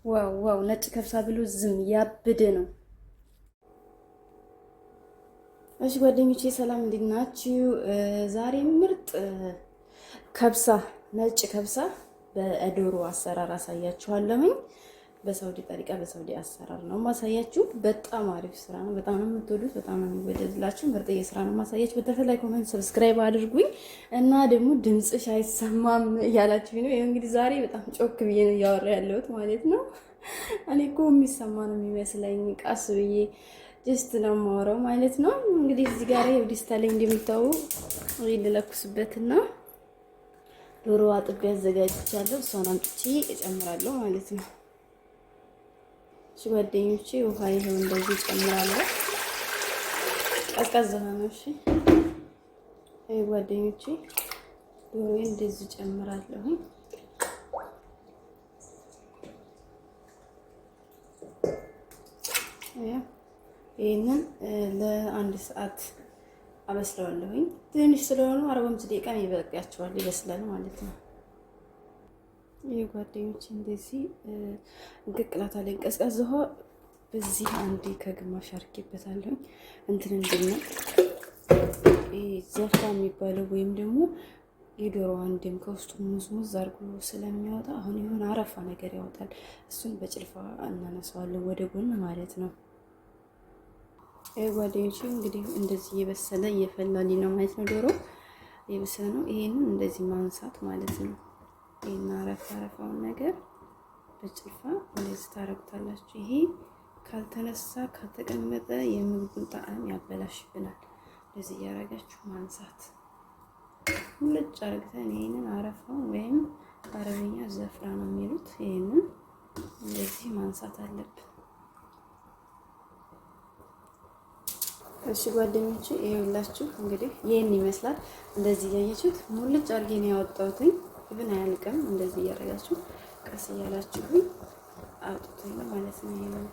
ዋው ዋው! ነጭ ከብሳ ብሎ ዝም ያብድ ነው። እሺ ጓደኞቼ ሰላም እንዴት ናችሁ? ዛሬ ምርጥ ከብሳ ነጭ ከብሳ በዶሮ አሰራር አሳያችኋለሁኝ። በሳውዲ ጠሪቃ በሳውዲ አሰራር ነው ማሳያችሁ። በጣም አሪፍ ስራ ነው። በጣም ነው የምትወዱት፣ በጣም ነው የሚወደድላችሁ። ምርጥዬ ስራ ነው ማሳያችሁ። በተለይ ኮሜንት ሰብስክራይብ አድርጉኝ እና ደግሞ ድምጽሽ አይሰማም እያላችሁ ነው። ይሄ እንግዲህ ዛሬ በጣም ጮክ ብዬ ነው እያወራ ያለሁት ማለት ነው። እኔ እኮ የሚሰማ ነው የሚመስለኝ ቃስ ብዬ ጀስት ነው የማወራው ማለት ነው። እንግዲህ እዚህ ጋር የዲስታ ላይ እንደምታዩ ልለኩስበትና ዶሮ አጥቤ አዘጋጅቻለሁ። እሷን አምጥቼ እጨምራለሁ ማለት ነው። እሺ ጓደኞቼ ውሃ ይሄው እንደዚህ እጨምራለሁ። ቀዝቀዝ ነው። እሺ አይ ጓደኞቼ ዶሮዬን እንደዚህ እጨምራለሁ። ይሄንን ለአንድ ሰዓት አበስለዋለሁኝ። ትንሽ ስለሆነ 45 ደቂቃ ይበቃቸዋል፣ ይበስላል ማለት ነው። ይሄ ጓደኞቼ እንደዚህ እንቅቅላት አለኝ። ቀዝቃዛ ውሃ በዚህ አንዴ ከግማሽ አድርጌበታለሁ እንትን እንድነው ይሄ ዘፍራ የሚባለው ወይም ደግሞ የዶሮ አንዴም ከውስጡ ሙዝሙዝ አድርጎ ስለሚያወጣ አሁን የሆነ አረፋ ነገር ያወጣል። እሱን በጭልፋ እናነሳዋለን ወደ ጎን ማለት ነው። ይሄ ጓደኞቼ እንግዲህ እንደዚህ እየበሰለ እየፈላልኝ ነው ማለት ነው። ዶሮ እየበሰለ ነው። ይሄንን እንደዚህ ማንሳት ማለት ነው። ይሄን አረፋውን ነገር በጭልፋ እንደዚህ ታረጉታላችሁ። ይሄ ካልተነሳ ካልተቀመጠ የምግቡን ጣዕም ያበላሽብናል። እንደዚህ እያረጋችሁ ማንሳት ሙልጭ አርግተን ይሄንን አረፋውን ወይም በአረብኛ ዘፍራ ነው የሚሉት። ይሄንን እንደዚህ ማንሳት አለብን። እሺ ጓደኞቼ ይኸውላችሁ እንግዲህ ይሄን ይመስላል። እንደዚህ ያያችሁት ሙልጭ አርጌ ነው ያወጣሁትኝ። ግን አያልቅም። እንደዚህ እያደረጋችሁ ቀስ እያላችሁ አውጡት ማለት ነው። ይሄን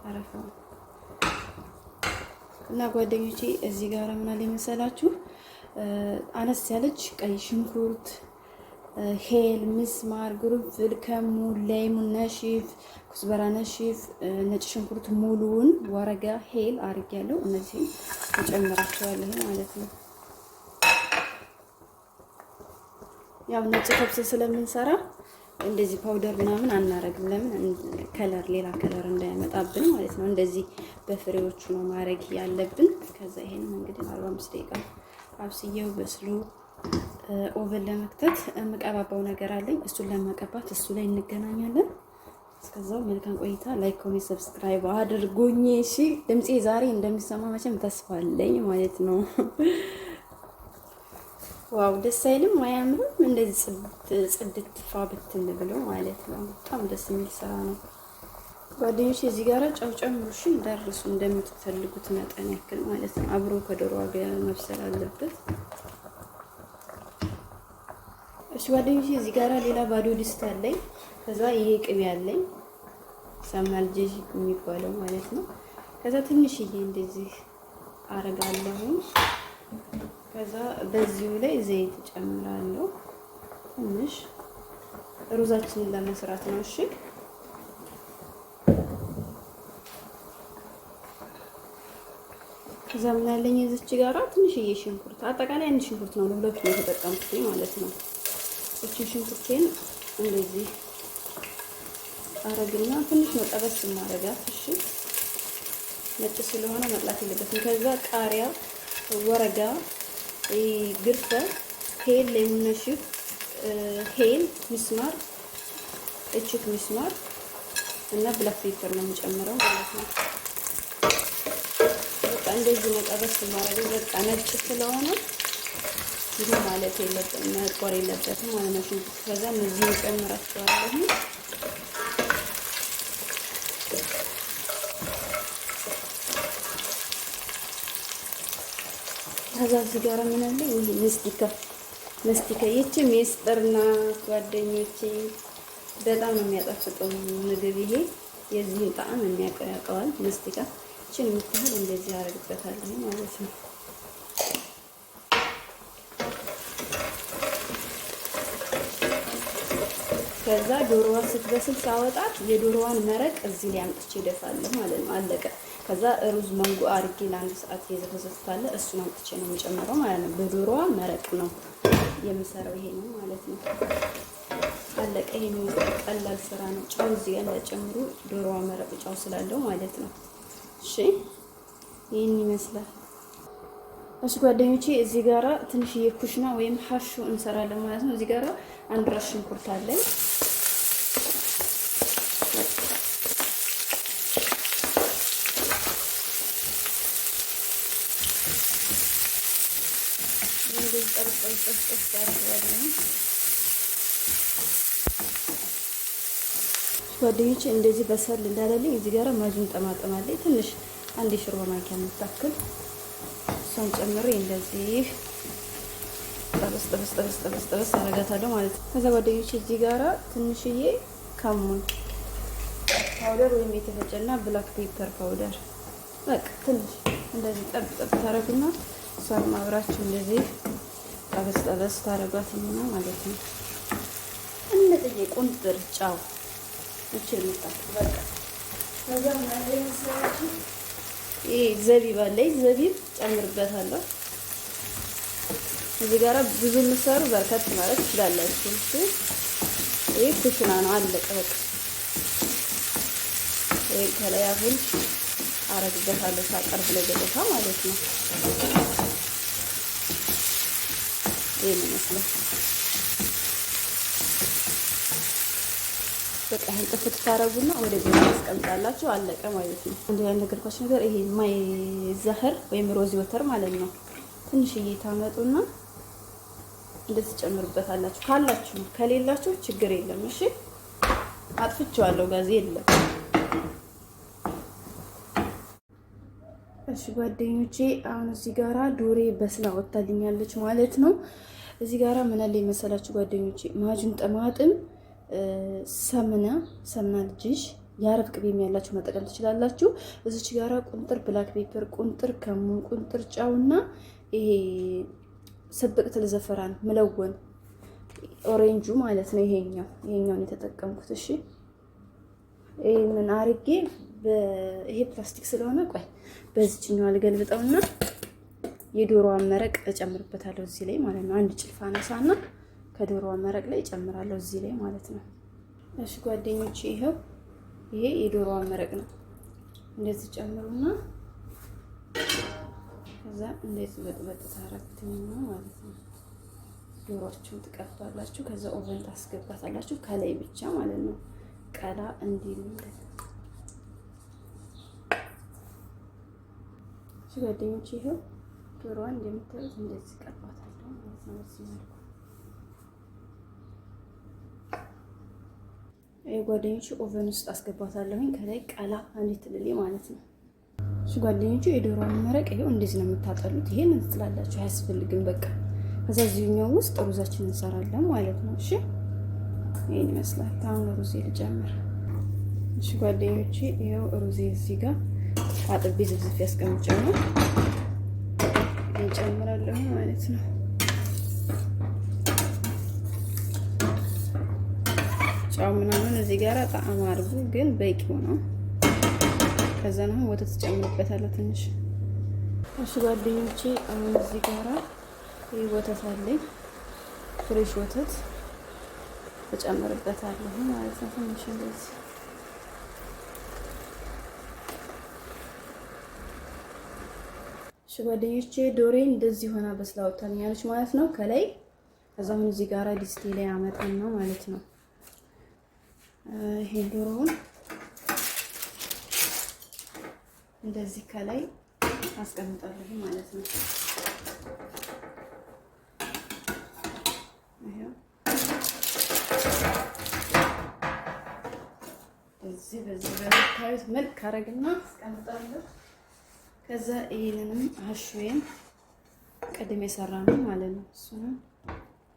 አረፋው እና ጓደኞቼ እዚህ ጋር ምን አለ መሰላችሁ አነስ ያለች ቀይ ሽንኩርት፣ ሄል፣ ምስማር፣ ጉርንፍል፣ ከሙን፣ ሌሙን ነሽፍ፣ ኩዝበራ ነሽፍ፣ ነጭ ሽንኩርት ሙሉውን፣ ወረጋ፣ ሄል አድርጌያለሁ። እነዚህ እጨምራቸዋለሁ ማለት ነው። ያው ነጭ ከብስ ስለምንሰራ እንደዚህ ፓውደር ምናምን አናረግም። ለምን ከለር ሌላ ከለር እንዳያመጣብን ማለት ነው። እንደዚህ በፍሬዎቹ ነው ማድረግ ያለብን። ከዛ ይሄንን እንግዲህ 45 ደቂቃ አብስዬው በስሎ ኦቨን ለመክተት የምቀባባው ነገር አለኝ። እሱን ለመቀባት እሱ ላይ እንገናኛለን። እስከዛው መልካም ቆይታ። ላይክ፣ ኮሜንት፣ ሰብስክራይብ አድርጉኝ። እሺ ድምጼ ዛሬ እንደሚሰማ መቼም ተስፋ አለኝ ማለት ነው። ዋው ደስ አይልም? አያምርም? እንደዚህ ጽድት ፋ ብትን ብሎ ማለት ነው። በጣም ደስ የሚል ስራ ነው ጓደኞቼ። እዚህ ጋር ጨው ጨምሩ እሺ፣ እንዳርሱ እንደምትፈልጉት መጠን ያክል ማለት ነው። አብሮ ከዶሮ ጋር መብሰል አለበት። እሺ ጓደኞቼ እዚህ ጋር ሌላ ባዶ ድስት አለኝ። ከዛ ይሄ ቅቤ አለኝ ሰማል ጀጂ የሚባለው ማለት ነው። ከዛ ትንሽዬ እንደዚህ አረጋለሁ። ከዛ በዚሁ ላይ ዘይት ጨምራለሁ ትንሽ ሩዛችንን ለመስራት ነው። እሺ ከዛ ምን አለኝ እዚች ጋራ ትንሽዬ ሽንኩርት፣ አጠቃላይ አንድ ሽንኩርት ነው ለሁለቱ ነው የተጠቀምኩት ማለት ነው። እቺ ሽንኩርቴን እንደዚህ አረግና ትንሽ ነው ጠበስ ማረጋት። እሺ ነጭ ስለሆነ መጥላት የለበትም። ከዛ ቃሪያ፣ ወረጋ፣ ግርፈ፣ ሄል፣ ሌሙን ነሽፍ፣ ሄል፣ ምስማር፣ እችት ምስማር እና ብላክ ፔፐር ነው የምጨምረው ማለት ነው። በቃ እንደዚህ ነው ጠበስ ማረግ። በቃ ነጭ ስለሆነ ይሄ ማለት የለበትም መቆር የለበትም ማለት ነው ሽንኩርት። ከዛ እነዚህ እንጨምራቸዋለሁ። ከዛ እዚህ ጋር ምን አለ ይሄ መስቲካ ይቺ ሚስጥርና ጓደኞቼ በጣም ነው የሚያጣፍጠው ምግብ። ይሄ የዚህን ጣዕም የሚያቀያቀዋል መስቲካ። እቺን የምትህል እንደዚህ አደርግበታለሁ ማለት ነው። ከዛ ዶሮዋ ስትበስል ሳወጣት የዶሮዋን መረቅ እዚህ ላይ አምጥቼ እደፋለሁ ማለት ነው። አለቀ። ከዛ ሩዝ መንጎ አድርጌ ለአንድ ሰዓት የዘፈዘፍታለ እሱን አምጥቼ ነው የምጨምረው ማለት ነው። በዶሮዋ መረቅ ነው የምሰራው። ይሄ ነው ማለት ነው። አለቀ። ይሄ ነው ቀላል ስራ ነው። ጨው እዚህ ጋር እንዳጨምሩ ዶሮዋ መረቅ ጨው ስላለው ማለት ነው። እሺ ይሄን ይመስላል። እሺ ጓደኞቼ እዚህ ጋራ ትንሽዬ ኩሽና ወይም ሀሹ እንሰራለን ማለት ነው። እዚህ ጋራ አንድ ራስ ሽንኩርት አለኝ። እንደዚህ ጠብጠብ ያደርጋለሁ ጓደኞቼ። እንደዚህ በሰል እንዳለልኝ እዚህ ጋራ ማጁን ጠማጠማለኝ ትንሽ አንድ የሾርባ ማንኪያ የምታክል እሷን ጨምሬ እንደዚህ ጠበስ አረጋታለሁ ማለት ነው። ከዛ ጓደኞቼ እዚህ ጋራ ትንሽዬ ካሙን ፓውደር ወይም የተፈጨና ብላክ ፔፐር ፓውደር በቃ ትንሽ እንደዚህ ጠብ ታረጉና እሷን ማብራችሁ እንደዚህ ጠበስ ታረጓትና ማለት ነው። እንደዚህ ቁንጥር ጫው እቺ ልጣት በቃ ከዛ ማለት ነው። ይሄ ዘቢብ አለኝ። ዘቢብ ጨምርበታለሁ። እዚህ ጋራ ብዙ ምሰሩ በርከት ማለት ትችላላችሁ። እሺ ይሄ ኩሽና ነው። አለቀ በቃ። ይሄ ከላይ አሁን አረግበታለሁ ሳቀርብ ለገበታ ማለት ነው። ይሄ ነው መስሎ በቃ ይሄን ጥፍት ታረጉና ወደ ቤት ታስቀምጣላችሁ። አለቀ ማለት ነው። እንደ ያን ነገርኳችሁ ነገር ይሄ ማይ ዘህር ወይም ሮዚ ወተር ማለት ነው። ትንሽዬ ታመጡና እንደዚህ ጨምሩበታላችሁ ካላችሁ፣ ከሌላችሁ ችግር የለም። እሺ አጥፍቼዋለሁ፣ ጋዝ የለም። እሺ ጓደኞቼ አሁን እዚህ ጋራ ዶሬ በስላ ወጣልኛለች ማለት ነው። እዚህ ጋራ ምን አለ መሰላችሁ ጓደኞቼ ማጁን ጠማጥም ሰምና ልጅሽ የአረብ ቅቤም ያላችሁ መጠቀም ትችላላችሁ። እዚች ጋራ ቁንጥር ብላክ ፔፐር፣ ቁንጥር ከሙን፣ ቁንጥር ጫውና ይሄ ሰበቅት ለዘፈራን መለወን ኦሬንጁ ማለት ነው። ይሄኛውን የተጠቀምኩት። እሺ ይሄንን አርጌ ይሄ ፕላስቲክ ስለሆነ ቆይ በዚህኛው አልገልብጠውና የዶሮዋን መረቅ እጨምርበታለሁ እዚህ ላይ ማለት ነው። አንድ ጭልፋ ነሳና ከዶሮዋ መረቅ ላይ እጨምራለሁ እዚህ ላይ ማለት ነው። እሺ ጓደኞቼ ይሄው ይሄ የዶሮዋ መረቅ ነው። እንደዚህ ጨምሩና ከዛ እንደዚህ በጥበጥ ታረጉትና ማለት ነው። ዶሮአችሁን ትቀባላችሁ። ከዛ ኦቨን ታስገባታላችሁ ከላይ ብቻ ማለት ነው። ቀላ እንዲል እሺ ጓደኞቼ ይሄው ዶሮዋን እንደምታዩት እንደዚህ ቀባታለሁ ማለት ነው። እዚህ መልኩ ጓደኞቼ ኦቨን ውስጥ አስገባታለሁኝ ከላይ ቀላ አንዲት ትልልይ ማለት ነው። እሺ ጓደኞቼ የዶሮውን መረቅ ይሄው እንደዚህ ነው የምታጠሉት። ይሄን እንትላላችሁ አያስፈልግም በቃ። ከዛ እዚህኛው ውስጥ ሩዛችን እንሰራለን ማለት ነው። እሺ ይሄን ይመስላል። አሁን ሩዜ ልጨምር። እሺ ጓደኞቼ ይሄው ሩዜ እዚህ ጋር አጥቤ ዝብዝፍ ያስቀምጨው ነው እንጨምራለሁ ማለት ነው። ጫው ምናምን እዚህ ጋር ጣዕም አድርጉ፣ ግን በቂው ነው። ከዛ ነው ወተት ጨምርበታለሁ ትንሽ። እሺ ጓደኞቼ አሁን እዚህ ጋር ይሄ ወተት አለኝ፣ ፍሬሽ ወተት እጨምርበታለሁ ማለት ነው ትንሽ እንደዚህ። እሺ ጓደኞቼ ዶሬን እንደዚህ ሆና በስላ ወጣልኛለች ማለት ነው ከላይ። ከዛ አሁን እዚህ ጋር ዲስቴ ላይ አመጣን ነው ማለት ነው። ይሄ ዶሮውን እንደዚህ ከላይ አስቀምጣለሁ ማለት ነው። እዚህ በዚህ በታዩት መልክ አረግና አስቀምጣለሁ። ከዛ ይሄንንም አሽዌን ቀድሜ የሰራነው ማለት ነው እሱንም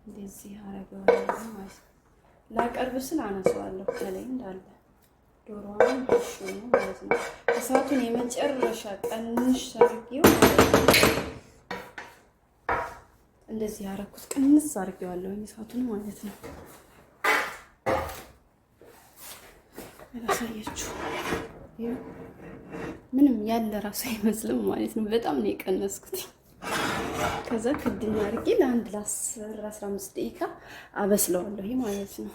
እንደዚህ አረጋለሁ ማለት ነው። ላቀርብ ስል አነሳዋለሁ ከላይ እንዳለ ዶሮዋን አሽዌን ማለት ነው። እሳቱን የመጨረሻ ቀንሽ አድርጌው እንደዚህ ያረኩት ቅንስ አድርጌዋለሁ እሳቱን ማለት ነው። አላሳያችሁ ምንም ያለ ራሱ አይመስልም ማለት ነው። በጣም ነው የቀነስኩት። ከዛ ክድና አድርጌ ለአንድ ለ10-15 ደቂቃ አበስለዋለሁ ማለት ነው።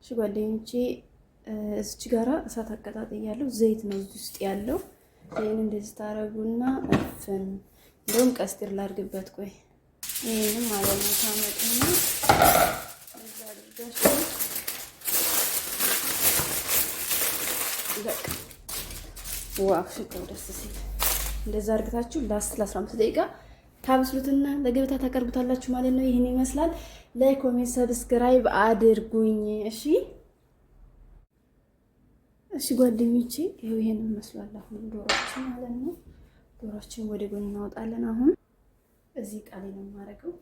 እሺ ጓደኞቼ እዚች ጋራ እሳት አቀጣጥያለሁ። ዘይት ነው እዚህ ውስጥ ያለው። ይሄን እንደዚህ ታረጉና እፍን እንደውም ቀስቲር ላድርግበት። ቆይ ይሄንን ማለት ነው ታመጡና እዛ አድርጋችሁ በቃ ዋው ሽታው ደስ ሲል እንደዛ አድርጋችሁ ለ10-15 ደቂቃ ታብስሉትና ለገበታ ታቀርቡታላችሁ ማለት ነው። ይሄን ይመስላል። ላይክ፣ ኮሜንት፣ ሰብስክራይብ አድርጉኝ። እሺ ጓደኞቼ ይሄው ይሄንን መስሏል። አሁን ዶሮችን ማለት ነው። ዶሮችን ወደ ጎን እናወጣለን። አሁን እዚህ ቃሌ ነው የማደርገው።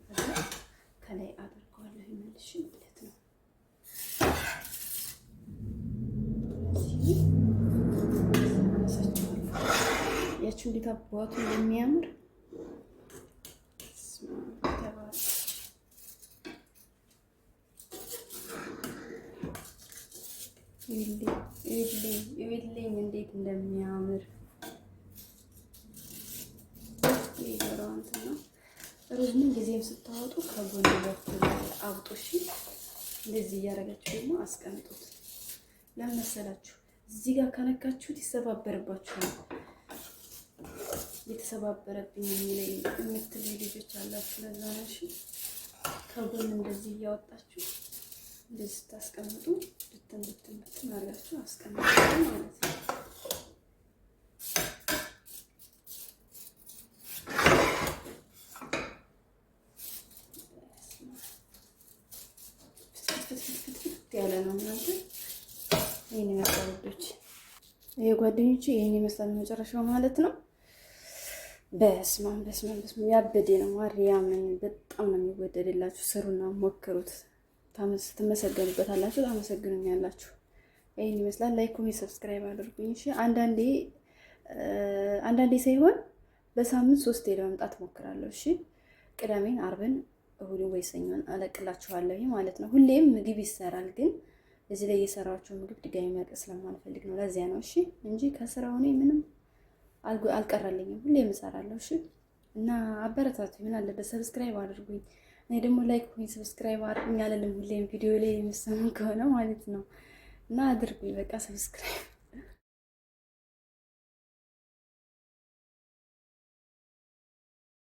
ከላይ አድርገዋለሁ ይመልሽ ማለት ነው። ያችሁ እንዴት አባቱ እንደሚያምር ይልኝ እንዴት እንደሚያምር ይገራውንትና ሩዝ ምን ጊዜም ስታወጡ ከጎን በኩል አውጡሽ። እንደዚህ እያደረጋችሁ ደግሞ አስቀምጡት። ለምን መሰላችሁ? እዚህ ጋር ከነካችሁት ይሰባበርባችኋል። የተሰባበረብኝ የሚለኝ የምትሉ ልጆች አላችሁ። ለዛ ነው እሺ። ከጎን እንደዚህ እያወጣችሁ እንደዚህ ስታስቀምጡ ብትን አድርጋችሁ አስቀምጡ ማለት ነው። ያለ ነው እናንተ ይሄን ይመስላል ልጆች። ይሄ ጓደኞቼ ይሄን ይመስላል መጨረሻው ማለት ነው። በስማም ያበደ ነው። ማርያምን በጣም ነው የሚወደድላችሁ። ስሩና ሞክሩት። ትመሰገኑበታላችሁ፣ ታመሰግኑኛላችሁ። ይሄን ይመስላል። ላይክ፣ ኮሜንት፣ ሰብስክራይብ አድርጉኝ። እሺ አንዳንዴ ሳይሆን በሳምንት 3 ለመምጣት ሞክራለሁ። እሺ ቅዳሜን፣ አርብን፣ እሁድን ወይ ሰኞን አለቅላችኋለሁ ማለት ነው። ሁሌም ምግብ ይሰራል፣ ግን እዚህ ላይ የሰራችሁ ምግብ ድጋሚ መቀስ ስለማልፈልግ ነው። ለዚያ ነው እሺ እንጂ ከስራው እኔ ምንም አልቀረልኝም። ሁሌም እሰራለሁ። እሺ እና አበረታቱ። ምን አለበት ሰብስክራይብ አድርጉኝ። እኔ ደግሞ ላይክ ወይ ሰብስክራይብ አድርጉኝ አለልም ሁሌም ቪዲዮ ላይ የምሰሙ ከሆነ ማለት ነው። እና አድርጉኝ በቃ ሰብስክራይብ